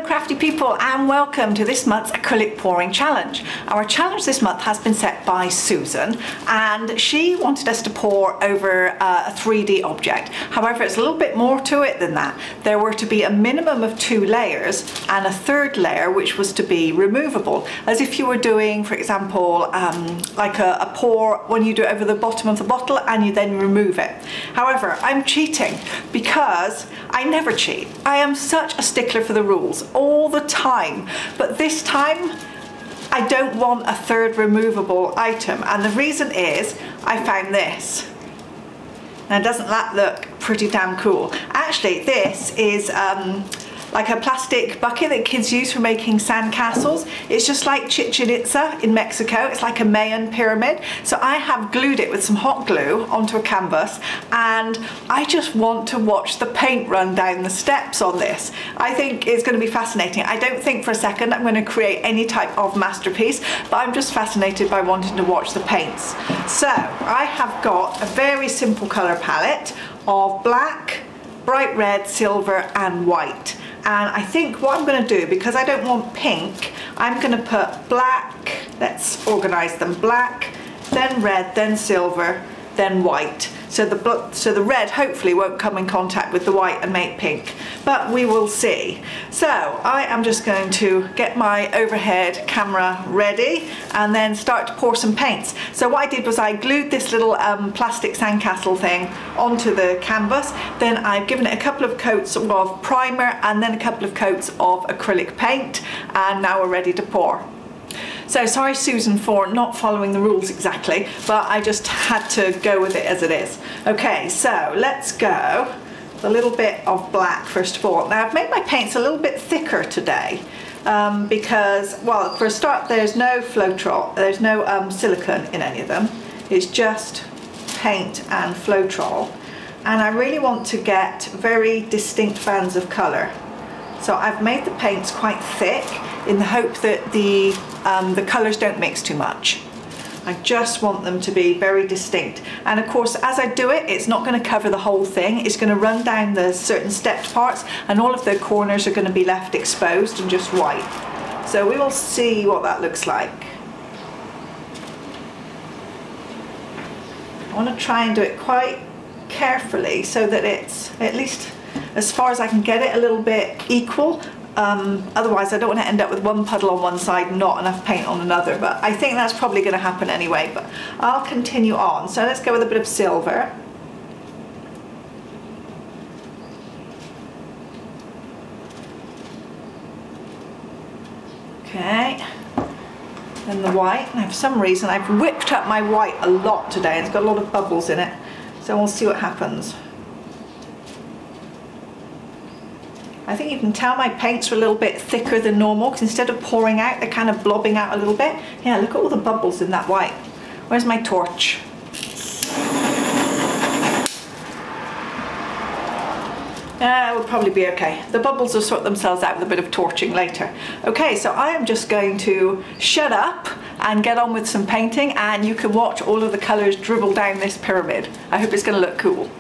Hello crafty people, and welcome to this month's acrylic pouring challenge. Our challenge this month has been set by Susan, and she wanted us to pour over a 3D object. However, it's a little bit more to it than that. There were to be a minimum of 2 layers and a third layer which was to be removable, as if you were doing, for example, like a pour when you do it over the bottom of the bottle and you then remove it. However, I'm cheating because I never cheat. I am such a stickler for the rules all the time, but this time I don't want a third removable item, and the reason is I found this. Now, doesn't that look pretty damn cool? Actually, this is like a plastic bucket that kids use for making sandcastles. It's just like Chichen Itza in Mexico. It's like a Mayan pyramid. So I have glued it with some hot glue onto a canvas, and I just want to watch the paint run down the steps on this. I think it's going to be fascinating. I don't think for a second I'm going to create any type of masterpiece, but I'm just fascinated by wanting to watch the paints. So I have got a very simple colour palette of black, bright red, silver and white. And I think what I'm going to do, because I don't want pink, I'm going to put black, let's organise them, black, then red, then silver, then white. So the red hopefully won't come in contact with the white and make pink, but we will see. So I am just going to get my overhead camera ready and then start to pour some paints. So what I did was I glued this little plastic sandcastle thing onto the canvas. Then I've given it a couple of coats of primer and then a couple of coats of acrylic paint, and now we're ready to pour. So sorry Susan for not following the rules exactly, but I just had to go with it as it is. Okay, so let's go with a little bit of black first of all. Now I've made my paints a little bit thicker today because, well, for a start there's no Floetrol, there's no silicone in any of them. It's just paint and Floetrol, and I really want to get very distinct bands of colour. So I've made the paints quite thick in the hope that the colours don't mix too much. I just want them to be very distinct. And of course, as I do it, it's not going to cover the whole thing. It's going to run down the certain stepped parts, and all of the corners are going to be left exposed and just white. So we will see what that looks like. I want to try and do it quite carefully so that it's, at least as far as I can get it, a little bit equal. Otherwise I don't want to end up with one puddle on one side and not enough paint on another, but I think that's probably going to happen anyway, but I'll continue on. So let's go with a bit of silver. Okay, then the white. Now for some reason I've whipped up my white a lot today, and it's got a lot of bubbles in it, so we'll see what happens. I think you can tell my paints are a little bit thicker than normal, because instead of pouring out, they're kind of blobbing out a little bit. Yeah, look at all the bubbles in that white. Where's my torch? We'll probably be okay. The bubbles will sort themselves out with a bit of torching later. Okay, so I am just going to shut up and get on with some painting, and you can watch all of the colours dribble down this pyramid. I hope it's going to look cool.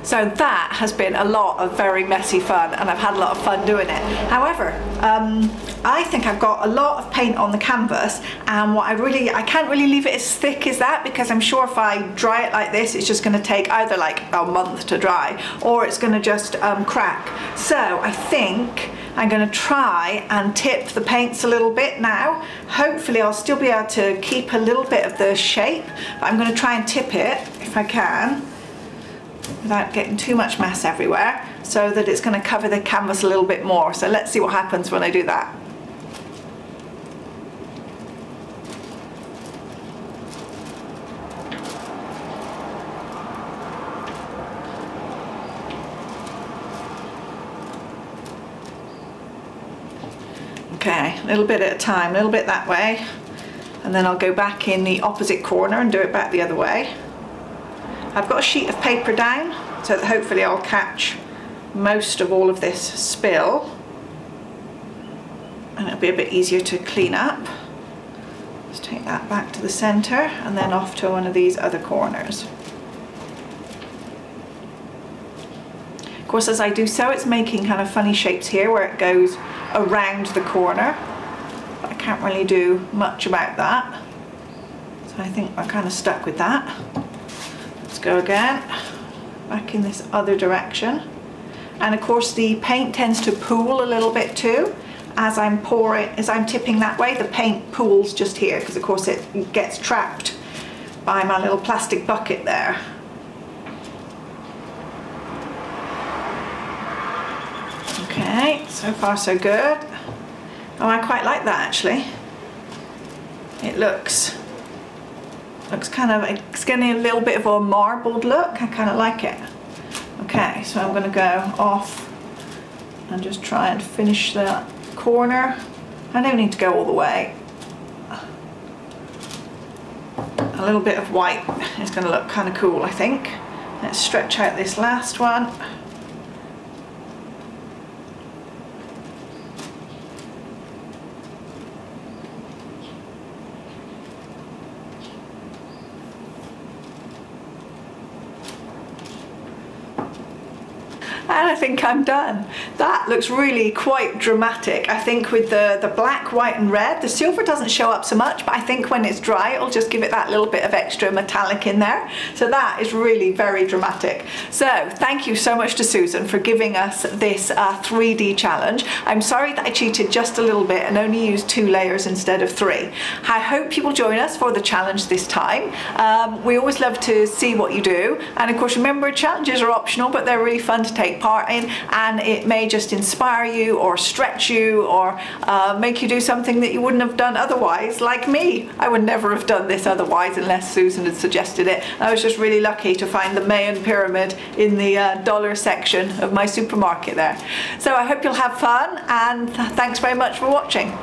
So that has been a lot of very messy fun, and I've had a lot of fun doing it. However, I think I've got a lot of paint on the canvas, and I can't really leave it as thick as that, because I'm sure if I dry it like this, it's just going to take either like a month to dry, or it's going to just crack. So I think I'm going to try and tip the paints a little bit now. Hopefully I'll still be able to keep a little bit of the shape, but I'm going to try and tip it if I can, without getting too much mess everywhere, so that it's going to cover the canvas a little bit more. So let's see what happens when I do that. Okay, a little bit at a time, a little bit that way, and then I'll go back in the opposite corner and do it back the other way. I've got a sheet of paper down, so that hopefully I'll catch most of all of this spill, and it'll be a bit easier to clean up. Just take that back to the center and then off to one of these other corners. Of course, as I do so, it's making kind of funny shapes here where it goes around the corner, but I can't really do much about that, so I think I'm kind of stuck with that. Let's go again, back in this other direction. And of course the paint tends to pool a little bit too. As I'm tipping that way, the paint pools just here, because of course it gets trapped by my little plastic bucket there. Okay, so far so good. Oh, I quite like that actually. It looks kind of, it's getting a little bit of a marbled look. I kind of like it. Okay, so I'm going to go off and just try and finish that corner. I don't need to go all the way. A little bit of white is going to look kind of cool, I think. Let's stretch out this last one. And I think I'm done. That looks really quite dramatic. I think with the black, white and red, the silver doesn't show up so much, but I think when it's dry, it'll just give it that little bit of extra metallic in there. So that is really very dramatic. So thank you so much to Susan for giving us this 3D challenge. I'm sorry that I cheated just a little bit and only used 2 layers instead of 3. I hope you will join us for the challenge this time. We always love to see what you do. And of course, remember, challenges are optional, but they're really fun to take part in, and it may just inspire you or stretch you or make you do something that you wouldn't have done otherwise, like me. I would never have done this otherwise unless Susan had suggested it. I was just really lucky to find the Mayan pyramid in the dollar section of my supermarket there. So I hope you'll have fun, and thanks very much for watching.